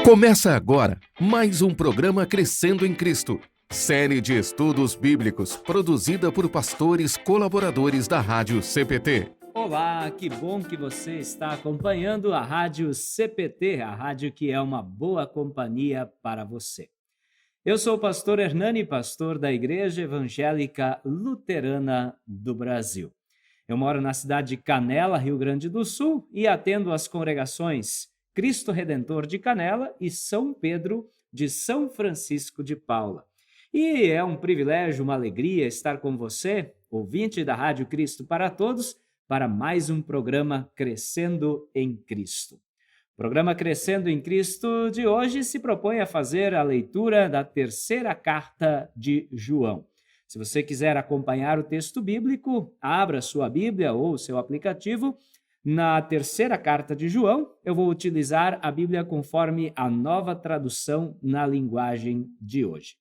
Começa agora mais um programa Crescendo em Cristo, série de estudos bíblicos produzida por pastores colaboradores da Rádio CPT. Olá, que bom que você está acompanhando a Rádio CPT, a rádio que é uma boa companhia para você. Eu sou o pastor Hernani, pastor da Igreja Evangélica Luterana do Brasil. Eu moro na cidade de Canela, Rio Grande do Sul, e atendo as congregações Cristo Redentor de Canela e São Pedro de São Francisco de Paula. E é um privilégio, uma alegria estar com você, ouvinte da Rádio Cristo para Todos, para mais um programa Crescendo em Cristo. O programa Crescendo em Cristo de hoje se propõe a fazer a leitura da terceira carta de João. Se você quiser acompanhar o texto bíblico, abra sua Bíblia ou seu aplicativo. Na terceira carta de João, eu vou utilizar a Bíblia conforme a Nova Tradução na linguagem de hoje.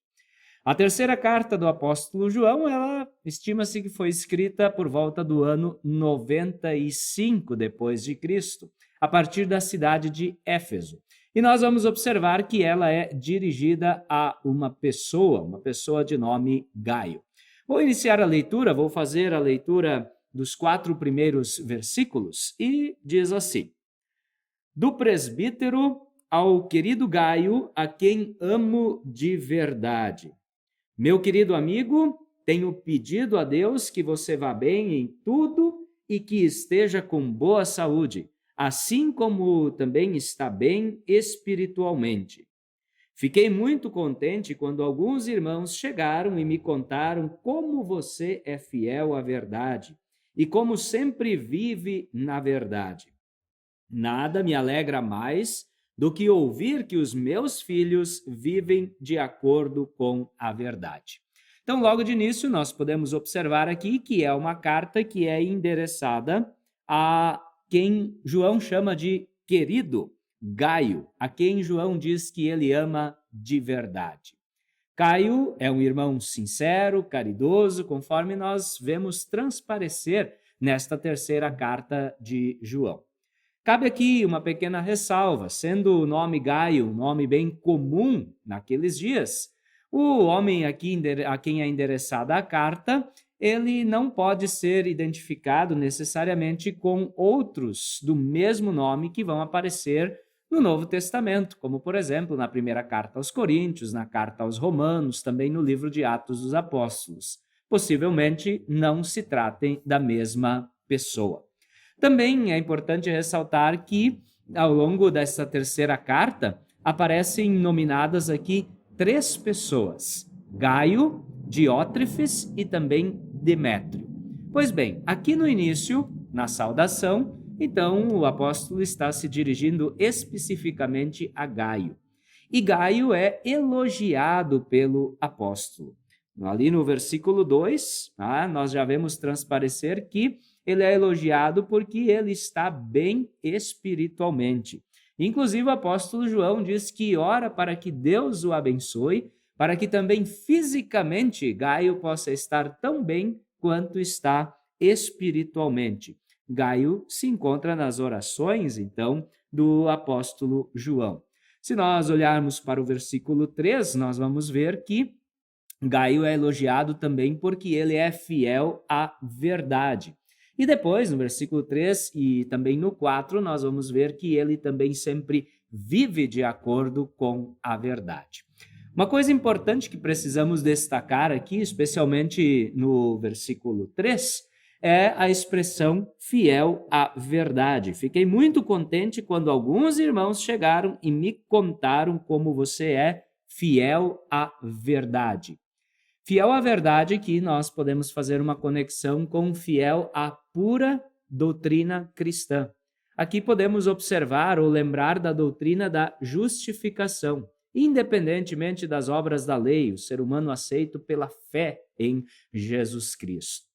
A terceira carta do apóstolo João, ela estima-se que foi escrita por volta do ano 95 depois de Cristo, a partir da cidade de Éfeso. E nós vamos observar que ela é dirigida a uma pessoa de nome Gaio. Vou iniciar a leitura, vou fazer a leitura dos 4 primeiros versículos e diz assim: Do presbítero ao querido Gaio, a quem amo de verdade. Meu querido amigo, tenho pedido a Deus que você vá bem em tudo e que esteja com boa saúde, assim como também está bem espiritualmente. Fiquei muito contente quando alguns irmãos chegaram e me contaram como você é fiel à verdade e como sempre vive na verdade. Nada me alegra mais do que ouvir que os meus filhos vivem de acordo com a verdade. Então, logo de início, nós podemos observar aqui que é uma carta que é endereçada a quem João chama de querido Gaio, a quem João diz que ele ama de verdade. Gaio é um irmão sincero, caridoso, conforme nós vemos transparecer nesta terceira carta de João. Cabe aqui uma pequena ressalva, sendo o nome Gaio um nome bem comum naqueles dias, o homem aqui a quem é endereçada a carta, ele não pode ser identificado necessariamente com outros do mesmo nome que vão aparecer no Novo Testamento, como, por exemplo, na primeira carta aos Coríntios, na carta aos Romanos, também no livro de Atos dos Apóstolos. Possivelmente não se tratem da mesma pessoa. Também é importante ressaltar que, ao longo dessa terceira carta, aparecem nominadas aqui 3 pessoas: Gaio, Diótrefes e também Demétrio. Pois bem, aqui no início, na saudação, então o apóstolo está se dirigindo especificamente a Gaio. E Gaio é elogiado pelo apóstolo. Ali no versículo 2, nós já vemos transparecer que ele é elogiado porque ele está bem espiritualmente. Inclusive, o apóstolo João diz que ora para que Deus o abençoe, para que também fisicamente Gaio possa estar tão bem quanto está espiritualmente. Gaio se encontra nas orações, então, do apóstolo João. Se nós olharmos para o versículo 3, nós vamos ver que Gaio é elogiado também porque ele é fiel à verdade. E depois, no versículo 3 e também no 4, nós vamos ver que ele também sempre vive de acordo com a verdade. Uma coisa importante que precisamos destacar aqui, especialmente no versículo 3, é a expressão fiel à verdade. Fiquei muito contente quando alguns irmãos chegaram e me contaram como você é fiel à verdade. Fiel à verdade que nós podemos fazer uma conexão com fiel à pura doutrina cristã. Aqui podemos observar ou lembrar da doutrina da justificação. Independentemente das obras da lei, o ser humano aceito pela fé em Jesus Cristo.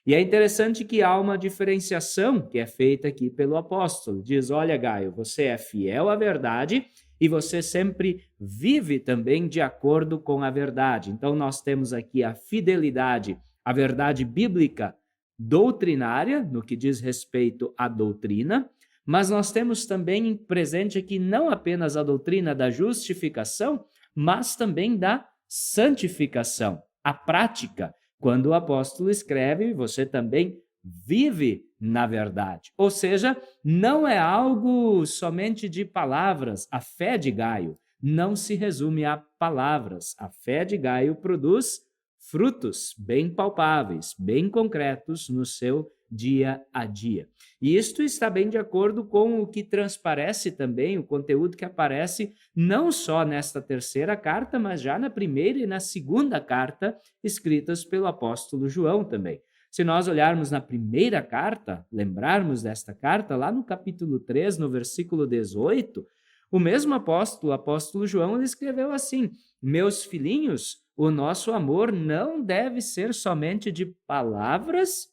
E é interessante que há uma diferenciação que é feita aqui pelo apóstolo. Diz, olha, Gaio, você é fiel à verdade e você sempre vive também de acordo com a verdade. Então, nós temos aqui a fidelidade à verdade bíblica doutrinária, no que diz respeito à doutrina, mas nós temos também presente aqui não apenas a doutrina da justificação, mas também da santificação, a prática. Quando o apóstolo escreve, você também vive na verdade. Ou seja, não é algo somente de palavras. A fé de Gaio não se resume a palavras. A fé de Gaio produz frutos bem palpáveis, bem concretos no seu dia a dia. E isto está bem de acordo com o que transparece também, o conteúdo que aparece não só nesta terceira carta, mas já na primeira e na segunda carta, escritas pelo apóstolo João também. Se nós olharmos na primeira carta, lembrarmos desta carta, lá no capítulo 3, no versículo 18, o mesmo apóstolo, o apóstolo João, ele escreveu assim: meus filhinhos, o nosso amor não deve ser somente de palavras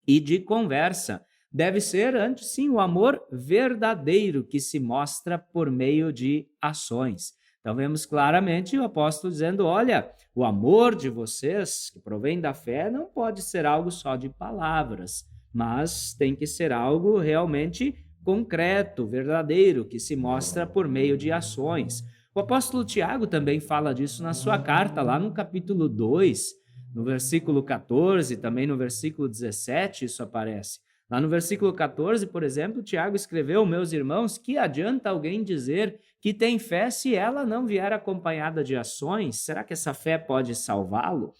e de conversa. Deve ser, antes sim, o amor verdadeiro que se mostra por meio de ações. Então, vemos claramente o apóstolo dizendo, olha, o amor de vocês, que provém da fé, não pode ser algo só de palavras, mas tem que ser algo realmente concreto, verdadeiro, que se mostra por meio de ações. O apóstolo Tiago também fala disso na sua carta, lá no capítulo 2, no versículo 14, também no versículo 17, isso aparece. Lá no versículo 14, por exemplo, Tiago escreveu, meus irmãos, que adianta alguém dizer que tem fé se ela não vier acompanhada de ações? Será que essa fé pode salvá-lo?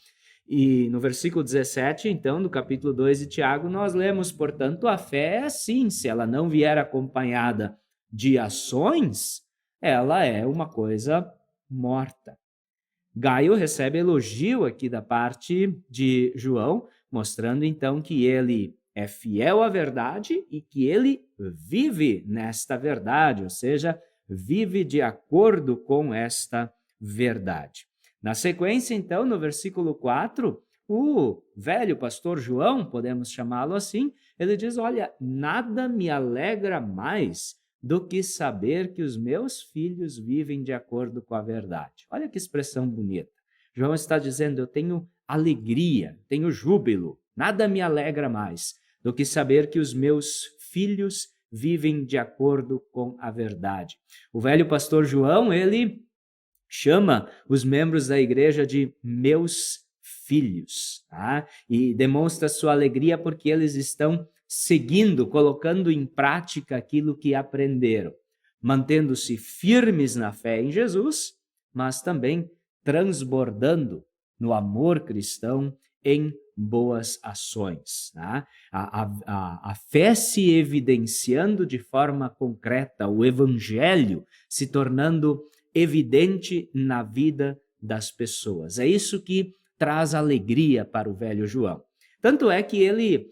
E no versículo 17, então, do capítulo 2 de Tiago, nós lemos, portanto, a fé é assim, se ela não vier acompanhada de ações, ela é uma coisa morta. Gaio recebe elogio aqui da parte de João, mostrando então que ele é fiel à verdade e que ele vive nesta verdade, ou seja, vive de acordo com esta verdade. Na sequência, então, no versículo 4, o velho pastor João, podemos chamá-lo assim, ele diz, olha, nada me alegra mais do que saber que os meus filhos vivem de acordo com a verdade. Olha que expressão bonita. João está dizendo, eu tenho alegria, tenho júbilo, nada me alegra mais do que saber que os meus filhos vivem de acordo com a verdade. O velho pastor João, ele chama os membros da igreja de meus filhos, tá? E demonstra sua alegria porque eles estão seguindo, colocando em prática aquilo que aprenderam, mantendo-se firmes na fé em Jesus, mas também transbordando no amor cristão em boas ações. Tá? A fé se evidenciando de forma concreta, o evangelho se tornando evidente na vida das pessoas. É isso que traz alegria para o velho João. Tanto é que ele,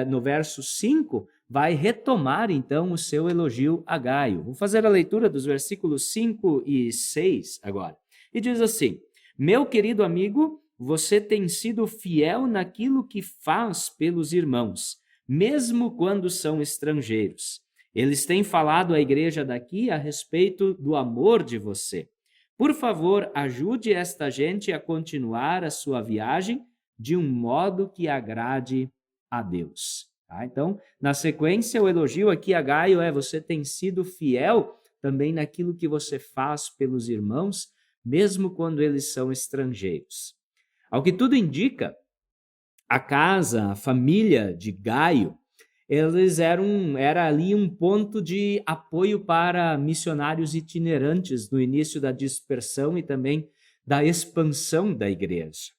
no verso 5, vai retomar então o seu elogio a Gaio. Vou fazer a leitura dos versículos 5 e 6 agora. E diz assim, meu querido amigo, você tem sido fiel naquilo que faz pelos irmãos, mesmo quando são estrangeiros. Eles têm falado à igreja daqui a respeito do amor de você. Por favor, ajude esta gente a continuar a sua viagem de um modo que agrade a Deus. Tá? Então, na sequência, o elogio aqui a Gaio é você tem sido fiel também naquilo que você faz pelos irmãos, mesmo quando eles são estrangeiros. Ao que tudo indica, a casa, a família de Gaio, era ali um ponto de apoio para missionários itinerantes no início da dispersão e também da expansão da igreja.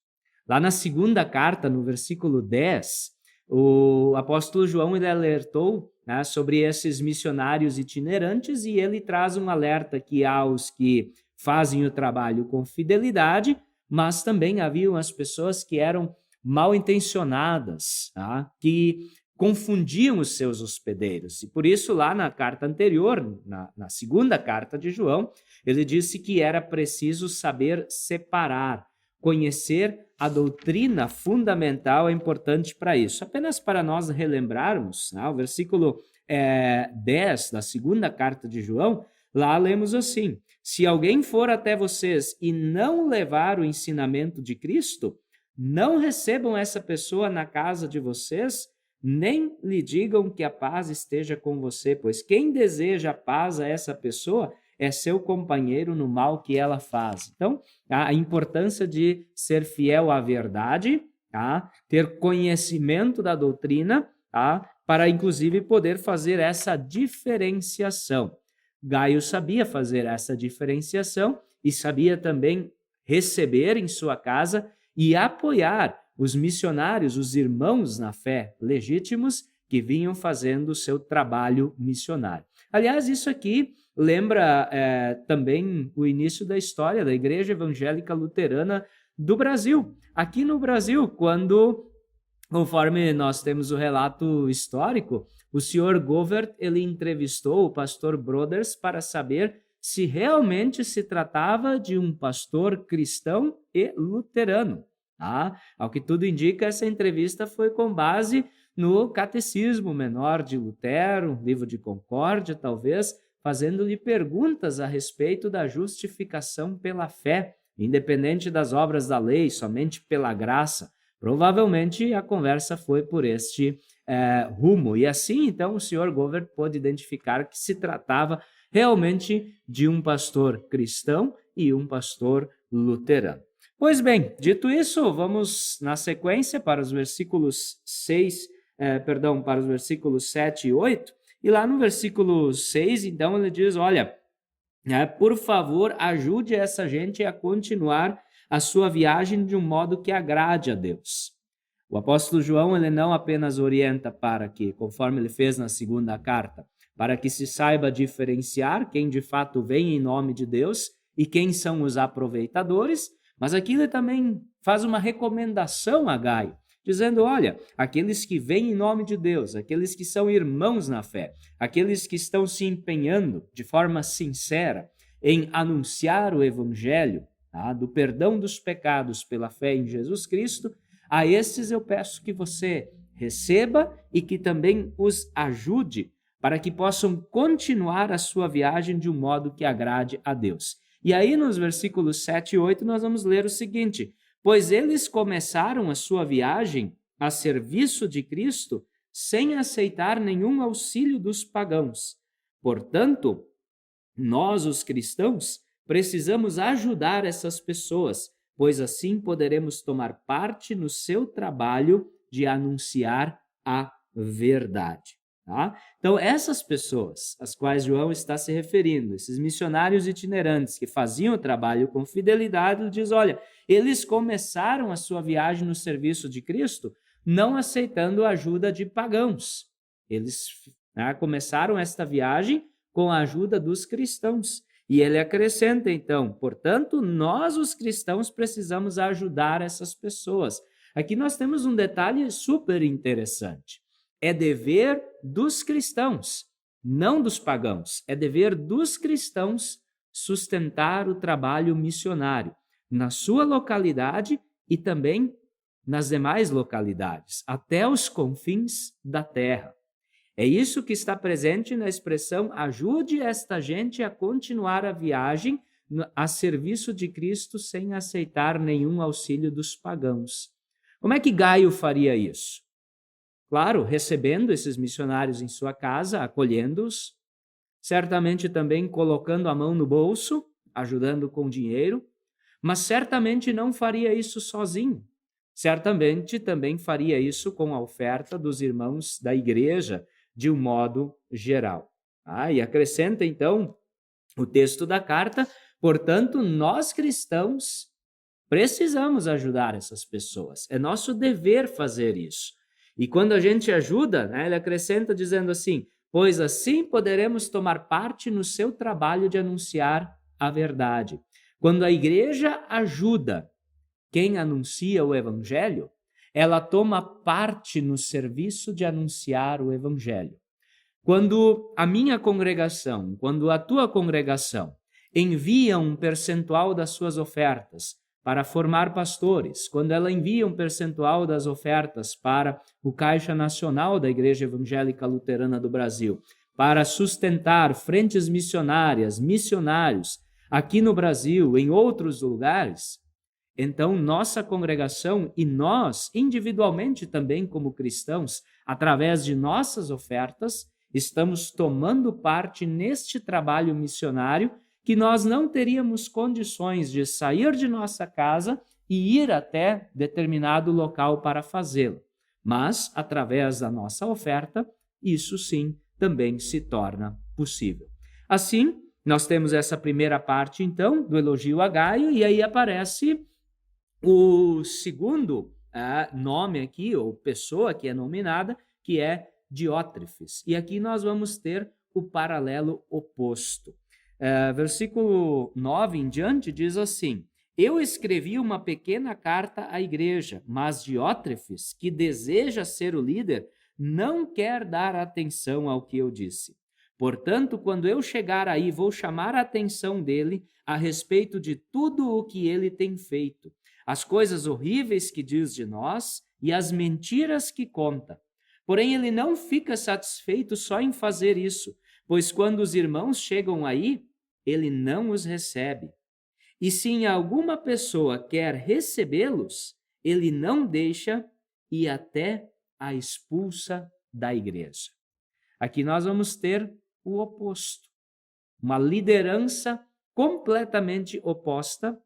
Lá na segunda carta, no versículo 10, o apóstolo João ele alertou, né, sobre esses missionários itinerantes e ele traz um alerta que aos que fazem o trabalho com fidelidade, mas também haviam as pessoas que eram mal intencionadas, tá? Que confundiam os seus hospedeiros. E por isso, lá na carta anterior, na segunda carta de João, ele disse que era preciso saber separar, conhecer a doutrina fundamental é importante para isso. Apenas para nós relembrarmos, né, o versículo 10 da segunda carta de João, lá lemos assim, se alguém for até vocês e não levar o ensinamento de Cristo, não recebam essa pessoa na casa de vocês, nem lhe digam que a paz esteja com você, pois quem deseja paz a essa pessoa é seu companheiro no mal que ela faz. Então, a importância de ser fiel à verdade, tá? Ter conhecimento da doutrina, tá? Para, inclusive, poder fazer essa diferenciação. Gaio sabia fazer essa diferenciação e sabia também receber em sua casa e apoiar os missionários, os irmãos na fé legítimos que vinham fazendo o seu trabalho missionário. Aliás, isso aqui lembra também o início da história da Igreja Evangélica Luterana do Brasil. Aqui no Brasil, quando, conforme nós temos o relato histórico, o senhor Govert, ele entrevistou o pastor Broders para saber se realmente se tratava de um pastor cristão e luterano. Tá? Ao que tudo indica, essa entrevista foi com base no Catecismo Menor de Lutero, livro de Concórdia, talvez, fazendo-lhe perguntas a respeito da justificação pela fé, independente das obras da lei, somente pela graça. Provavelmente a conversa foi por este rumo. E assim, então, o senhor Govert pôde identificar que se tratava realmente de um pastor cristão e um pastor luterano. Pois bem, dito isso, vamos na sequência para os versículos 7 e 8. E lá no versículo 6, então, ele diz, olha, por favor, ajude essa gente a continuar a sua viagem de um modo que agrade a Deus. O apóstolo João, ele não apenas orienta para que, conforme ele fez na segunda carta, para que se saiba diferenciar quem de fato vem em nome de Deus e quem são os aproveitadores, mas aqui ele também faz uma recomendação a Gaio, dizendo, olha, aqueles que vêm em nome de Deus, aqueles que são irmãos na fé, aqueles que estão se empenhando de forma sincera em anunciar o evangelho, tá, do perdão dos pecados pela fé em Jesus Cristo, a esses eu peço que você receba e que também os ajude para que possam continuar a sua viagem de um modo que agrade a Deus. E aí, nos versículos 7 e 8, nós vamos ler o seguinte: pois eles começaram a sua viagem a serviço de Cristo sem aceitar nenhum auxílio dos pagãos. Portanto, nós, os cristãos, precisamos ajudar essas pessoas, pois assim poderemos tomar parte no seu trabalho de anunciar a verdade. Tá? Então, essas pessoas às quais João está se referindo, esses missionários itinerantes que faziam o trabalho com fidelidade, ele diz, olha, eles começaram a sua viagem no serviço de Cristo não aceitando a ajuda de pagãos. Eles começaram esta viagem com a ajuda dos cristãos. E ele acrescenta, então, portanto, nós, os cristãos, precisamos ajudar essas pessoas. Aqui nós temos um detalhe super interessante. É dever dos cristãos, não dos pagãos. É dever dos cristãos sustentar o trabalho missionário na sua localidade e também nas demais localidades, até os confins da terra. É isso que está presente na expressão ajude esta gente a continuar a viagem a serviço de Cristo sem aceitar nenhum auxílio dos pagãos. Como é que Gaio faria isso? Claro, recebendo esses missionários em sua casa, acolhendo-os, certamente também colocando a mão no bolso, ajudando com dinheiro, mas certamente não faria isso sozinho. Certamente também faria isso com a oferta dos irmãos da igreja, de um modo geral. E acrescenta, então, o texto da carta, portanto, nós cristãos precisamos ajudar essas pessoas. É nosso dever fazer isso. E quando a gente ajuda, ele acrescenta dizendo assim, pois assim poderemos tomar parte no seu trabalho de anunciar a verdade. Quando a igreja ajuda quem anuncia o evangelho, ela toma parte no serviço de anunciar o evangelho. Quando a minha congregação, quando a tua congregação envia um percentual das suas ofertas para formar pastores, quando ela envia um percentual das ofertas para o Caixa Nacional da Igreja Evangélica Luterana do Brasil, para sustentar frentes missionárias, missionários aqui no Brasil, em outros lugares, Então, nossa congregação e nós, individualmente também como cristãos, através de nossas ofertas, estamos tomando parte neste trabalho missionário que nós não teríamos condições de sair de nossa casa e ir até determinado local para fazê-lo. Mas, através da nossa oferta, isso sim também se torna possível. Assim, nós temos essa primeira parte, então, do elogio a Gaio, e aí aparece o segundo nome aqui, ou pessoa que é nominada, que é Diótrefes. E aqui nós vamos ter o paralelo oposto. Versículo 9 em diante diz assim: eu escrevi uma pequena carta à igreja, mas Diótrefes, que deseja ser o líder, não quer dar atenção ao que eu disse. Portanto, quando eu chegar aí, vou chamar a atenção dele a respeito de tudo o que ele tem feito, as coisas horríveis que diz de nós e as mentiras que conta. Porém, ele não fica satisfeito só em fazer isso, pois quando os irmãos chegam aí, ele não os recebe. E se alguma pessoa quer recebê-los, ele não deixa e até a expulsa da igreja. Aqui nós vamos ter o oposto, uma liderança completamente oposta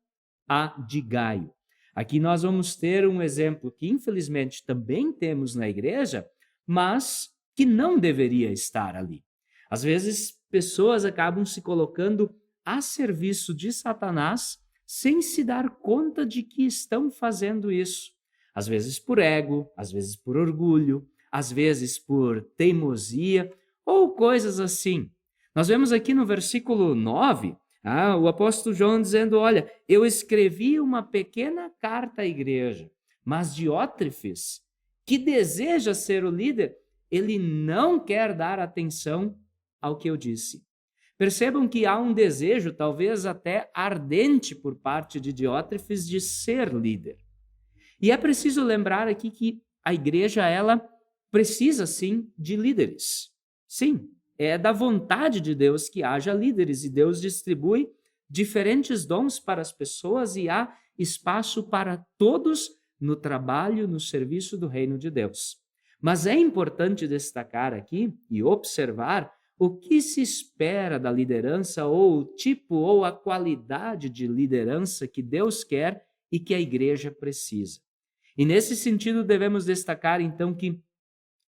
à de Gaio. Aqui nós vamos ter um exemplo que infelizmente também temos na igreja, mas que não deveria estar ali. Às vezes, pessoas acabam se colocando a serviço de Satanás sem se dar conta de que estão fazendo isso. Às vezes por ego, às vezes por orgulho, às vezes por teimosia ou coisas assim. Nós vemos aqui no versículo 9, o apóstolo João dizendo, olha, eu escrevi uma pequena carta à igreja, mas Diótrefes, que deseja ser o líder, ele não quer dar atenção ao que eu disse. Percebam que há um desejo, talvez até ardente, por parte de Diótrefes de ser líder. E é preciso lembrar aqui que a igreja, ela precisa sim de líderes. Sim, é da vontade de Deus que haja líderes e Deus distribui diferentes dons para as pessoas e há espaço para todos no trabalho, no serviço do reino de Deus. Mas é importante destacar aqui e observar o que se espera da liderança ou o tipo ou a qualidade de liderança que Deus quer e que a igreja precisa. E nesse sentido devemos destacar então que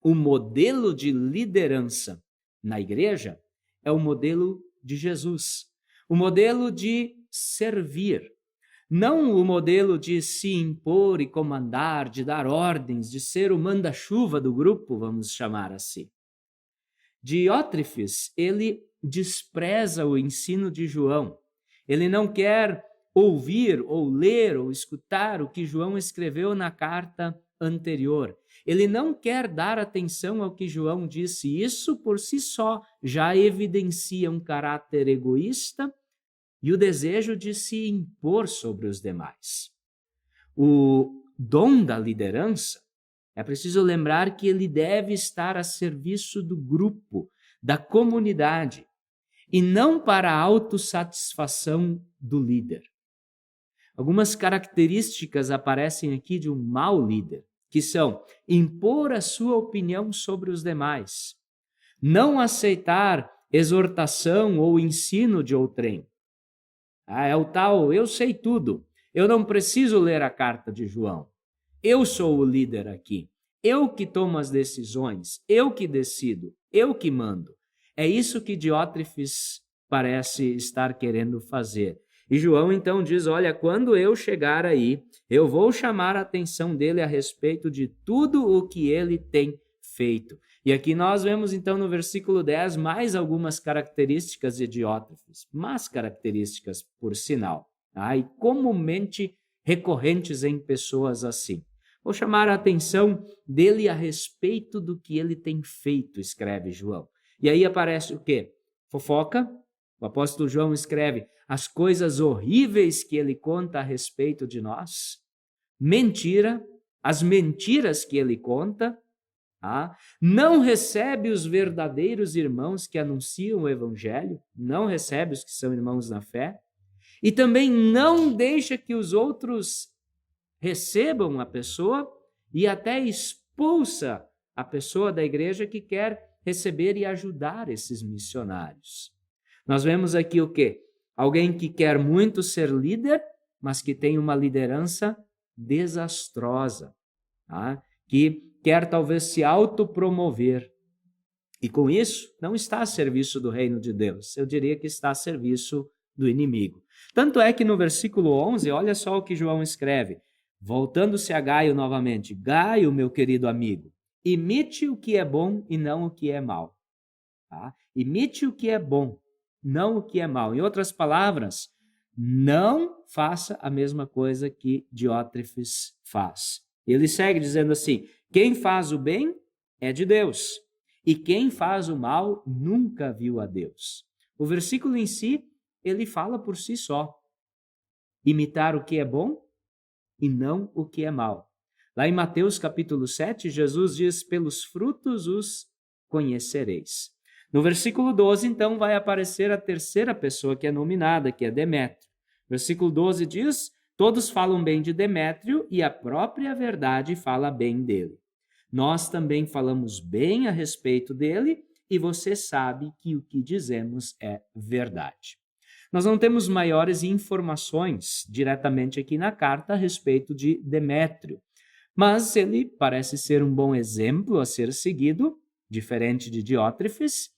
o modelo de liderança na igreja é o modelo de Jesus, o modelo de servir, não o modelo de se impor e comandar, de dar ordens, de ser o manda-chuva do grupo, vamos chamar assim. Diótrefes, ele despreza o ensino de João. Ele não quer ouvir ou ler ou escutar o que João escreveu na carta anterior. Ele não quer dar atenção ao que João disse. Isso por si só já evidencia um caráter egoísta e o desejo de se impor sobre os demais. O dom da liderança, é preciso lembrar que ele deve estar a serviço do grupo, da comunidade, e não para a autossatisfação do líder. Algumas características aparecem aqui de um mau líder, que são impor a sua opinião sobre os demais, não aceitar exortação ou ensino de outrem. É o tal, eu sei tudo, eu não preciso ler a carta de João. Eu sou o líder aqui, eu que tomo as decisões, eu que decido, eu que mando. É isso que Diótrefes parece estar querendo fazer. E João então diz, olha, quando eu chegar aí, eu vou chamar a atenção dele a respeito de tudo o que ele tem feito. E aqui nós vemos então no versículo 10 mais algumas características de Diótrefes, más características por sinal, e comumente recorrentes em pessoas assim. Vou chamar a atenção dele a respeito do que ele tem feito, escreve João. E aí aparece o quê? Fofoca. O apóstolo João escreve as coisas horríveis que ele conta a respeito de nós. Mentira, as mentiras que ele conta. Não recebe os verdadeiros irmãos que anunciam o evangelho, não recebe os que são irmãos na fé. E também não deixa que os outros recebam a pessoa e até expulsa a pessoa da igreja que quer receber e ajudar esses missionários. Nós vemos aqui o quê? Alguém que quer muito ser líder, mas que tem uma liderança desastrosa, tá? Que quer talvez se autopromover. E com isso, não está a serviço do reino de Deus. Eu diria que está a serviço do inimigo. Tanto é que no versículo 11, olha só o que João escreve. Voltando-se a Gaio novamente. Gaio, meu querido amigo, imite o que é bom e não o que é mal. Tá? Imite o que é bom, não o que é mal. Em outras palavras, não faça a mesma coisa que Diótrefes faz. Ele segue dizendo assim, quem faz o bem é de Deus, e quem faz o mal nunca viu a Deus. O versículo em si, ele fala por si só. Imitar o que é bom e não o que é mal. Lá em Mateus capítulo 7, Jesus diz, pelos frutos os conhecereis. No versículo 12, então, vai aparecer a terceira pessoa que é nominada, que é Demétrio. Versículo 12 diz, todos falam bem de Demétrio e a própria verdade fala bem dele. Nós também falamos bem a respeito dele e você sabe que o que dizemos é verdade. Nós não temos maiores informações diretamente aqui na carta a respeito de Demétrio, mas ele parece ser um bom exemplo a ser seguido, diferente de Diótrefes,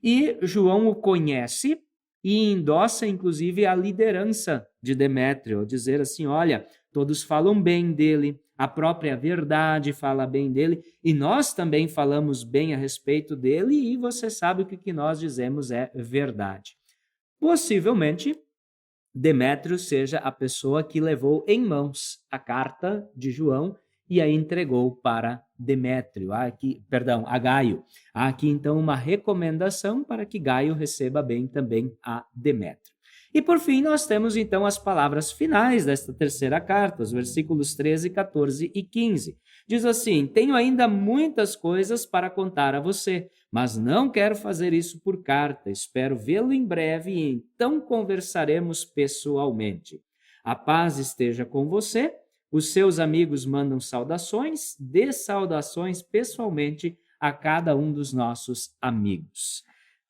e João o conhece e endossa inclusive a liderança de Demétrio, ao dizer assim, olha, todos falam bem dele, a própria verdade fala bem dele, e nós também falamos bem a respeito dele, e você sabe que o que nós dizemos é verdade. Possivelmente, Demétrio seja a pessoa que levou em mãos a carta de João e a entregou para Demétrio, a Gaio. Há aqui, então, uma recomendação para que Gaio receba bem também a Demétrio. E, por fim, nós temos, então, as palavras finais desta terceira carta, os versículos 13, 14 e 15. Diz assim, tenho ainda muitas coisas para contar a você, mas não quero fazer isso por carta. Espero vê-lo em breve e então conversaremos pessoalmente. A paz esteja com você. Os seus amigos mandam saudações. Dê saudações pessoalmente a cada um dos nossos amigos.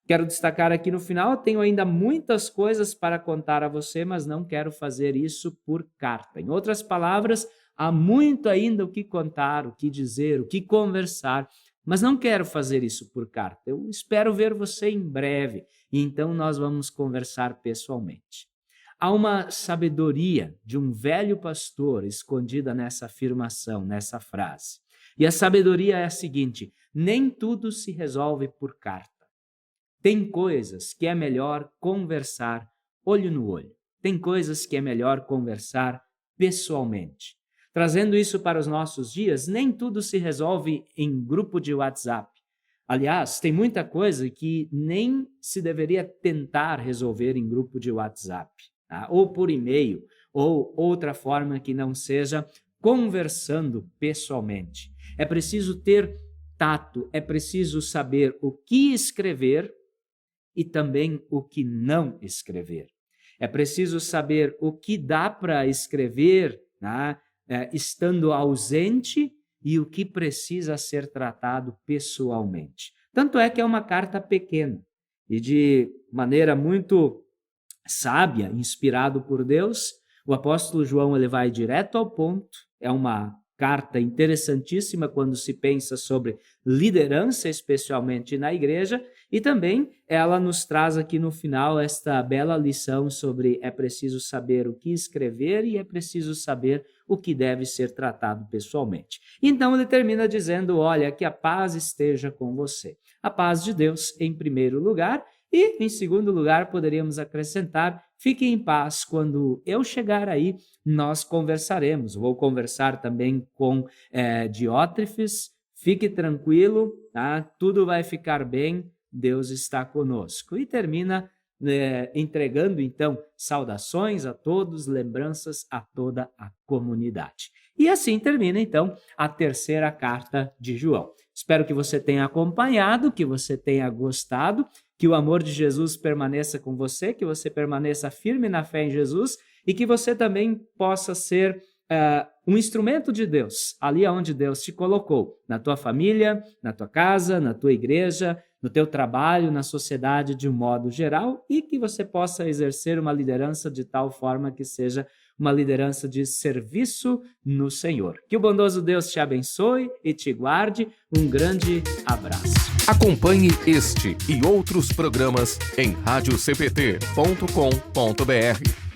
Quero destacar aqui no final, tenho ainda muitas coisas para contar a você, mas não quero fazer isso por carta. Em outras palavras, há muito ainda o que contar, o que dizer, o que conversar, mas não quero fazer isso por carta. Eu espero ver você em breve e então nós vamos conversar pessoalmente. Há uma sabedoria de um velho pastor escondida nessa afirmação, nessa frase. E a sabedoria é a seguinte, nem tudo se resolve por carta. Tem coisas que é melhor conversar olho no olho. Tem coisas que é melhor conversar pessoalmente. Trazendo isso para os nossos dias, nem tudo se resolve em grupo de WhatsApp. Aliás, tem muita coisa que nem se deveria tentar resolver em grupo de WhatsApp, tá? Ou por e-mail, ou outra forma que não seja conversando pessoalmente. É preciso ter tato, é preciso saber o que escrever e também o que não escrever. É preciso saber o que dá para escrever, né, estando ausente e o que precisa ser tratado pessoalmente. Tanto é que é uma carta pequena e de maneira muito sábia, inspirado por Deus, o apóstolo João ele vai direto ao ponto, é uma carta interessantíssima quando se pensa sobre liderança, especialmente na igreja, e também ela nos traz aqui no final esta bela lição sobre é preciso saber o que escrever e é preciso saber o que deve ser tratado pessoalmente. Então ele termina dizendo, olha, que a paz esteja com você. A paz de Deus em primeiro lugar e, em segundo lugar, poderíamos acrescentar, fique em paz, quando eu chegar aí, nós conversaremos. Vou conversar também com Diótrefes, fique tranquilo, tá? Tudo vai ficar bem, Deus está conosco. E termina entregando então saudações a todos, lembranças a toda a comunidade. E assim termina então a terceira carta de João. Espero que você tenha acompanhado, que você tenha gostado, que o amor de Jesus permaneça com você, que você permaneça firme na fé em Jesus e que você também possa ser um instrumento de Deus, ali onde Deus te colocou, na tua família, na tua casa, na tua igreja, no teu trabalho, na sociedade de um modo geral, e que você possa exercer uma liderança de tal forma que seja uma liderança de serviço no Senhor. Que o bondoso Deus te abençoe e te guarde. Um grande abraço. Acompanhe este e outros programas em radiocpt.com.br.